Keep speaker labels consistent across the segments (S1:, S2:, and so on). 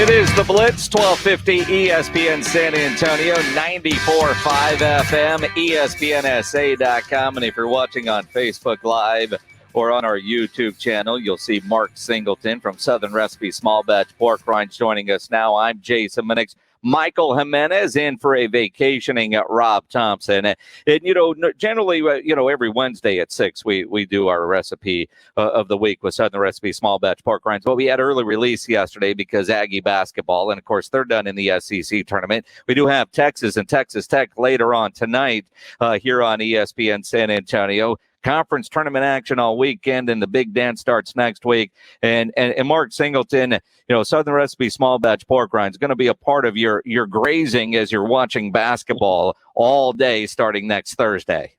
S1: It is the Blitz, 1250 ESPN San Antonio, 94.5 FM, ESPNSA.com. And if you're watching on Facebook Live or on our YouTube channel, you'll see Mark Singleton from Southern Recipe Small Batch Pork Rinds joining us now. I'm Jason Minix. Michael Jimenez in for a vacationing at Rob Thompson. And generally, every Wednesday at 6, we do our recipe of the week with Southern Recipe Small Batch Pork Rinds. Well, we had early release yesterday because Aggie basketball, and of course, they're done in the SEC tournament. We do have Texas and Texas Tech later on tonight here on ESPN San Antonio. Conference tournament action all weekend, and the big dance starts next week. And Mark Singleton, Southern Recipe Small Batch Pork Rinds is going to be a part of your grazing as you're watching basketball all day starting next Thursday.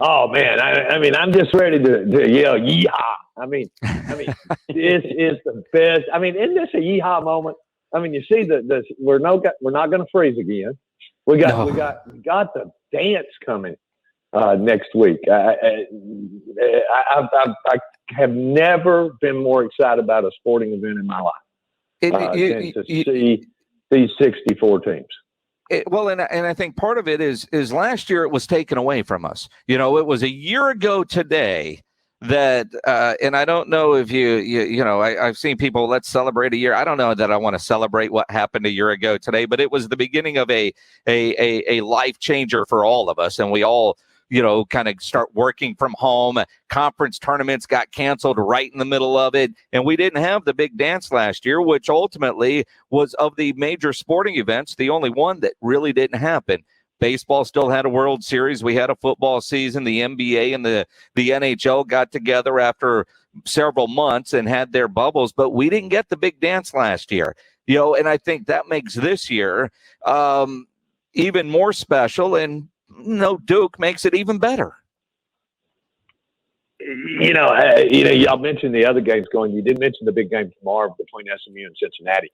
S2: Oh man, I mean, I'm just ready to yell yeehaw. I mean, this is the best. I mean, isn't this a yeehaw moment? I mean, you see we're not going to freeze again. We got the dance coming. Next week. I have never been more excited about a sporting event in my life than to see these 64 teams.
S1: And I think part of it is last year it was taken away from us. It was a year ago today that, and I don't know if I've seen people, let's celebrate a year. I don't know that I want to celebrate what happened a year ago today, but it was the beginning of a life changer for all of us. And we all, kind of start working from home. Conference tournaments got canceled right in the middle of it. And we didn't have the big dance last year, which ultimately was, of the major sporting events, the only one that really didn't happen. Baseball still had a World Series. We had a football season. The NBA and the NHL got together after several months and had their bubbles, but we didn't get the big dance last year. And I think that makes this year even more special, and Duke makes it even better.
S2: Y'all mentioned the other games going. You did mention the big game tomorrow between SMU and Cincinnati.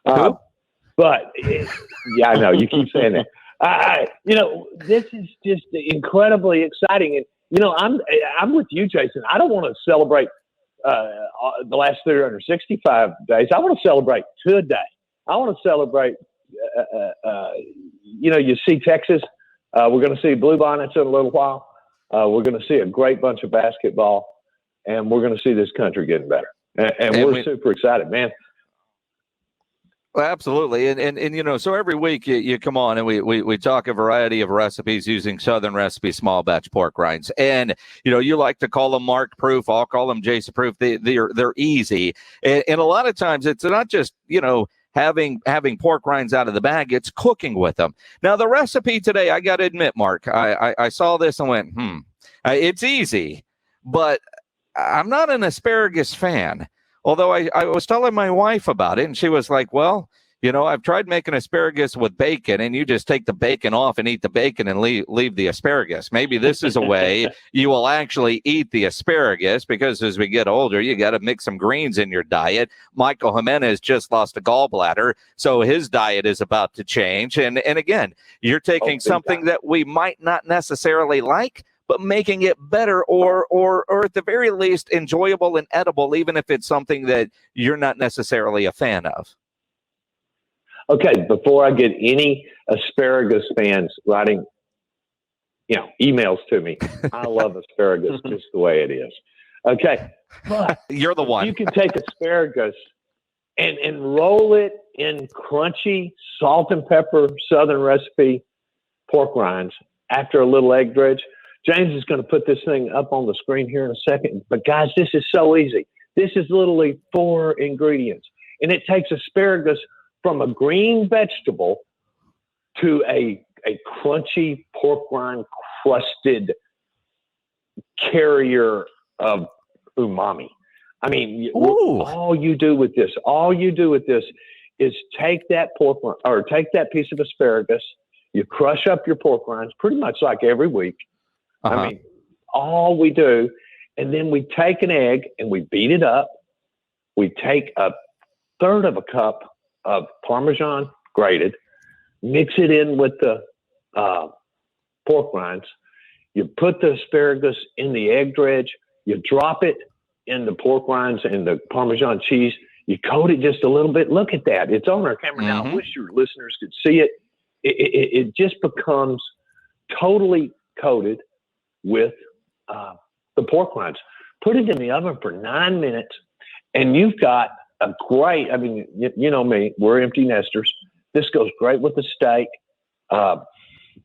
S2: But I know you keep saying that. This is just incredibly exciting. And I'm with you, Jason. I don't want to celebrate the last 365 days. I want to celebrate today. I want to celebrate. You see Texas. We're going to see Blue Bonnets in a little while. We're going to see a great bunch of basketball, and we're going to see this country getting better. And we're super excited, man.
S1: Well, absolutely. And so every week you come on and we talk a variety of recipes using Southern Recipe Small Batch Pork Rinds. And, you like to call them Mark Proof. I'll call them Jason Proof. They're easy. And a lot of times it's not just, having pork rinds out of the bag, it's cooking with them. Now, the recipe today, I got to admit, Mark, I saw this and went, it's easy, but I'm not an asparagus fan. Although I was telling my wife about it, and she was like, well, I've tried making asparagus with bacon, and you just take the bacon off and eat the bacon and leave the asparagus. Maybe this is a way you will actually eat the asparagus, because as we get older, you got to mix some greens in your diet. Michael Jimenez just lost a gallbladder, so his diet is about to change. And again, you're taking something that we might not necessarily like, but making it better or at the very least enjoyable and edible, even if it's something that you're not necessarily a fan of.
S2: Okay, before I get any asparagus fans writing, emails to me, I love asparagus just the way it is. Okay, but
S1: you're the one.
S2: You can take asparagus and roll it in crunchy salt and pepper Southern Recipe pork rinds after a little egg dredge. James is going to put this thing up on the screen here in a second. But guys, this is so easy. This is literally 4 ingredients, and it takes asparagus from a green vegetable to a crunchy pork rind crusted carrier of umami. I mean, all you do with this is take that pork rind, or take that piece of asparagus, you crush up your pork rinds pretty much like every week. I mean, all we do, and then we take an egg and we beat it up. We take a third of a cup of Parmesan grated, mix it in with the pork rinds. You put the asparagus in the egg dredge. You drop it in the pork rinds and the Parmesan cheese. You coat it just a little bit. Look at that. It's on our camera now. I wish your listeners could see it. It just becomes totally coated with the pork rinds. Put it in the oven for 9 minutes, and you've got a great, I mean, you know me, we're empty nesters. This goes great with the steak.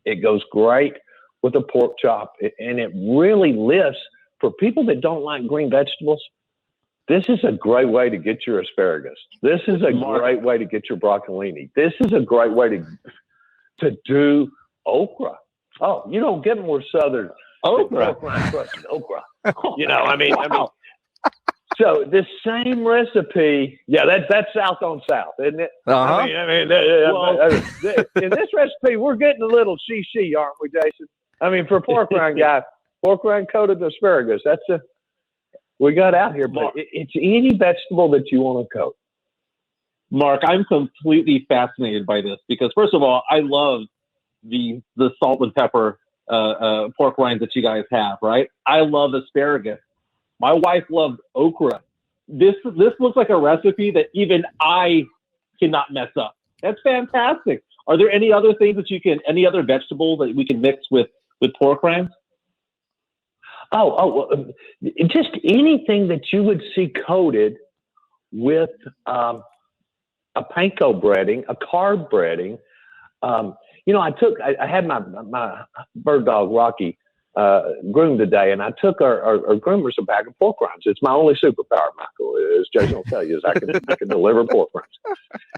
S2: It goes great with a pork chop, and it really lifts. For people that don't like green vegetables, this is a great way to get your asparagus. This is a great way to get your broccolini. This is a great way to do okra. Oh, you don't get more southern okra. Okra. You know, I mean, so this same recipe, yeah, that's south on south, isn't it? I mean, in this recipe, we're getting a little she, aren't we, Jason? I mean, for a pork rind guy, pork rind coated asparagus, we got out here, but it's any vegetable that you want to coat.
S3: Mark, I'm completely fascinated by this because, first of all, I love the salt and pepper pork rinds that you guys have, right? I love asparagus. My wife loves okra. This looks like a recipe that even I cannot mess up. That's fantastic. Are there any other things that any other vegetables that we can mix with pork rinds?
S2: Just anything that you would see coated with a panko breading, a carb breading. You know, I had my bird dog Rocky groomed today, and I took our groomers a bag of pork rinds. It's my only superpower, Michael, as Jason will tell you, is I can deliver pork rinds.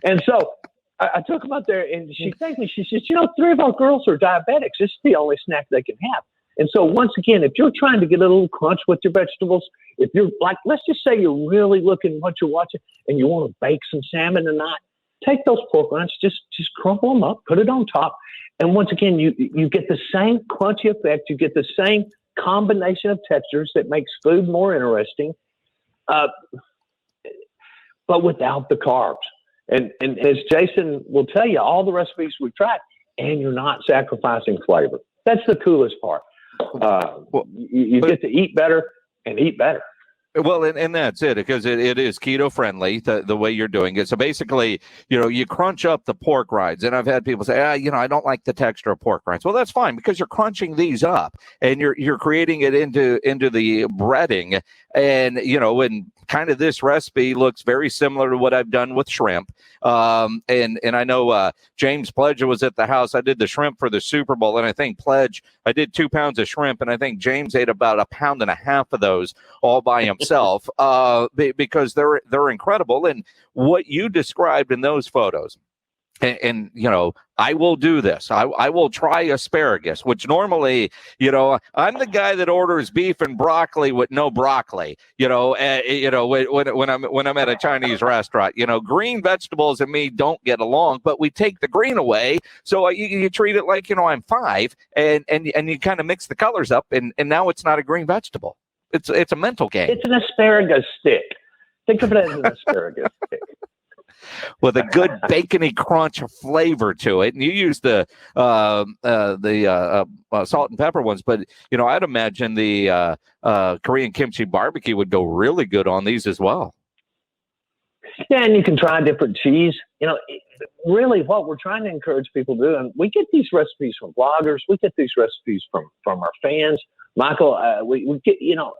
S2: And so I took them out there, and she thanked me. She says, you know, 3 of our girls are diabetics. This is the only snack they can have. And so once again, if you're trying to get a little crunch with your vegetables, if you're like, let's just say you're really looking what you're watching and you want to bake some salmon tonight, take those pork rinds, just crumple them up, put it on top. And once again, you get the same crunchy effect. You get the same combination of textures that makes food more interesting, but without the carbs. And as Jason will tell you, all the recipes we've tried, and you're not sacrificing flavor. That's the coolest part. You get to eat better and eat better.
S1: Well, and that's it, because it is keto friendly, the way you're doing it. So basically, you know, you crunch up the pork rinds, and I've had people say, you know, I don't like the texture of pork rinds. Well, that's fine, because you're crunching these up and you're creating it into the breading, and you know, and kind of this recipe looks very similar to what I've done with shrimp. And I know James Pledge was at the house. I did the shrimp for the Super Bowl, and I think Pledge, I did 2 pounds of shrimp, and I think James ate about 1.5 pounds of those all by himself, because they're incredible. And what you described in those photos, and you know, I will do this. I will try asparagus, which normally, you know, I'm the guy that orders beef and broccoli with no broccoli. You know, when I'm at a Chinese restaurant, you know, green vegetables and me don't get along, but we take the green away, so you treat it like, you know, I'm 5, and you kind of mix the colors up, and now it's not a green vegetable. It's a mental game.
S2: It's an asparagus stick. Think of it as an asparagus stick.
S1: With a good bacony crunch flavor to it, and you use the salt and pepper ones, but you know, I'd imagine the Korean kimchi barbecue would go really good on these as well.
S2: Yeah, and you can try different cheese. You know, really, what we're trying to encourage people to do, and we get these recipes from bloggers, we get these recipes from our fans. Michael, we get, you know.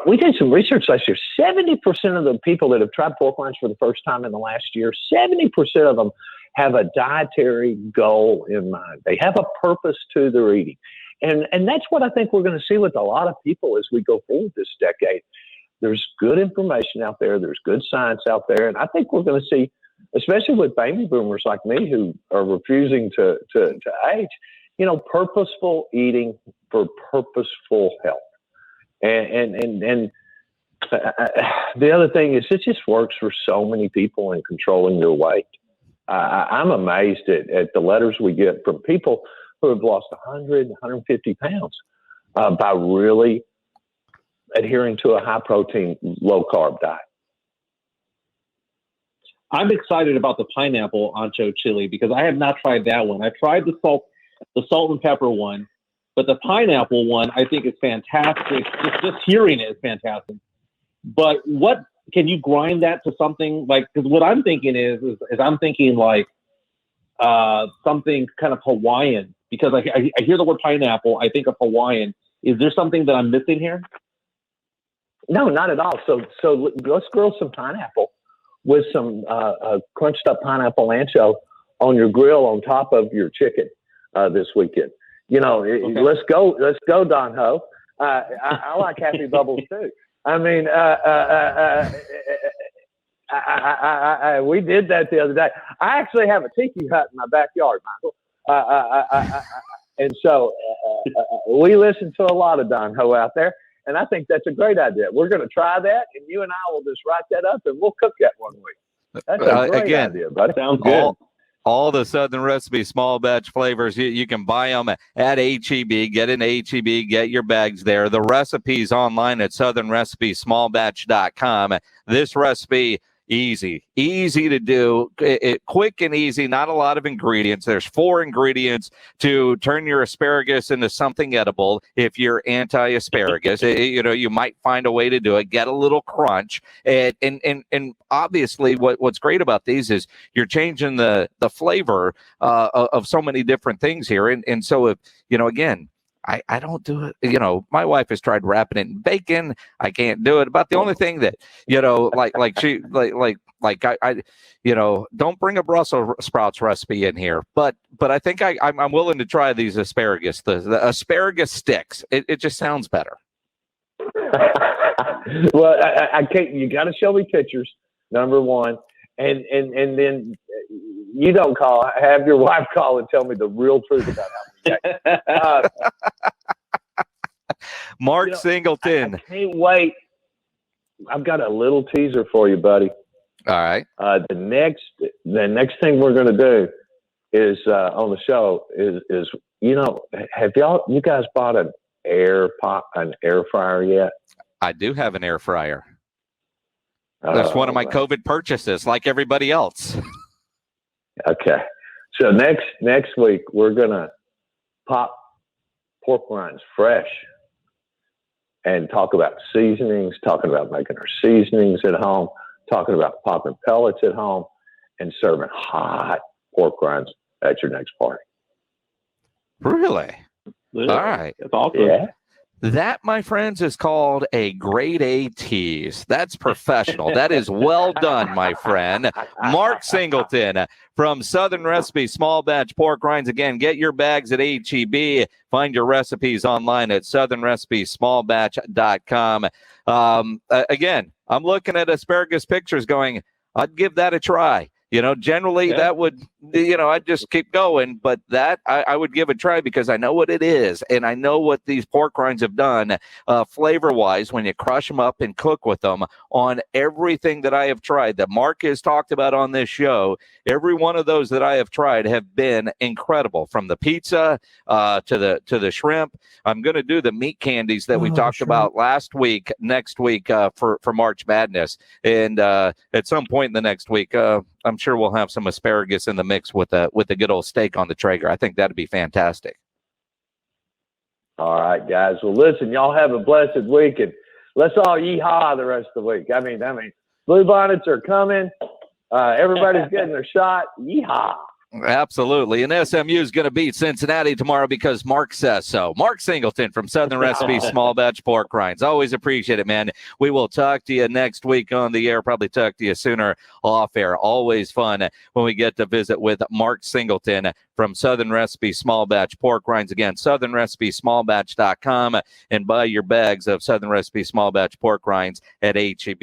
S2: We did some research last year. 70% of the people that have tried pork rinds for the first time in the last year, 70% of them have a dietary goal in mind. They have a purpose to their eating. And that's what I think we're going to see with a lot of people as we go forward this decade. There's good information out there. There's good science out there. And I think we're going to see, especially with baby boomers like me who are refusing to age, you know, purposeful eating for purposeful health. And the other thing is, it just works for so many people in controlling their weight. I'm amazed at the letters we get from people who have lost 100, 150 pounds by really adhering to a high protein, low carb diet.
S3: I'm excited about the pineapple ancho chili because I have not tried that one. I've tried the salt and pepper one. But the pineapple one, I think, is fantastic. Just hearing it is fantastic. But what can you grind that to something like? Because what I'm thinking is I'm thinking like something kind of Hawaiian. Because I hear the word pineapple, I think of Hawaiian. Is there something that I'm missing here?
S2: No, not at all. So let's grill some pineapple with some crunched up pineapple ancho on your grill on top of your chicken this weekend. You know,
S3: Okay.
S2: let's go, Don Ho. I like Happy Bubbles too. I mean, we did that the other day. I actually have a tiki hut in my backyard, Michael. And so we listen to a lot of Don Ho out there, and I think that's a great idea. We're going to try that, and you and I will just write that up, and we'll cook that one week. That's a great idea, buddy.
S3: Sounds good.
S1: All the Southern Recipe small batch flavors, you can buy them at HEB. Get in HEB, get your bags there. The recipe's online at southernrecipesmallbatch.com. This recipe, easy to do, quick and easy, not a lot of ingredients. There's 4 ingredients to turn your asparagus into something edible. If you're anti-asparagus, you might find a way to do it, get a little crunch. And obviously what's great about these is you're changing the flavor of so many different things here. And so if, again, I don't do it. My wife has tried wrapping it in bacon. I can't do it. About the only thing that, I don't bring a Brussels sprouts recipe in here. But I think I'm willing to try these asparagus, the asparagus sticks. It just sounds better.
S2: Well, I can't. You got to show me pictures. Number one, and then you don't call. Have your wife call and tell me the real truth about how many days.
S1: Mark Singleton.
S2: I can't wait. I've got a little teaser for you, buddy.
S1: All right.
S2: The next thing we're going to do is on the show is have you guys bought an air fryer yet?
S1: I do have an air fryer. That's one of my COVID purchases, like everybody else.
S2: Okay. So next week we're gonna pop pork rinds fresh and talk about seasonings, talking about making our seasonings at home, talking about popping pellets at home, and serving hot pork rinds at your next party.
S1: Really? All right.
S3: That's awesome.
S2: Yeah.
S1: That, my friends, is called a grade A tease. That's professional. That is well done, my friend. Mark Singleton from Southern Recipe Small Batch Pork Rinds. Again, get your bags at HEB. Find your recipes online at southernrecipesmallbatch.com. Again, I'm looking at asparagus pictures going, I'd give that a try. Generally that would, I'd just keep going, but that I would give a try because I know what it is. And I know what these pork rinds have done flavor wise when you crush them up and cook with them on everything that I have tried that Mark has talked about on this show. Every one of those that I have tried have been incredible, from the pizza to the shrimp. I'm going to do the meat candies that we talked about next week for March Madness. And at some point in the next week, I'm sure we'll have some asparagus in the mix with a good old steak on the Traeger. I think that'd be fantastic.
S2: All right, guys. Well, listen, y'all have a blessed week, and let's all yeehaw the rest of the week. I mean, blue bonnets are coming. Everybody's getting their shot. Yeehaw.
S1: Absolutely. And SMU is going to beat Cincinnati tomorrow because Mark says so. Mark Singleton from Southern Recipe Small Batch Pork Rinds. Always appreciate it, man. We will talk to you next week on the air. Probably talk to you sooner off air. Always fun when we get to visit with Mark Singleton from Southern Recipe Small Batch Pork Rinds. Again, southernrecipesmallbatch.com, and buy your bags of Southern Recipe Small Batch Pork Rinds at HEB.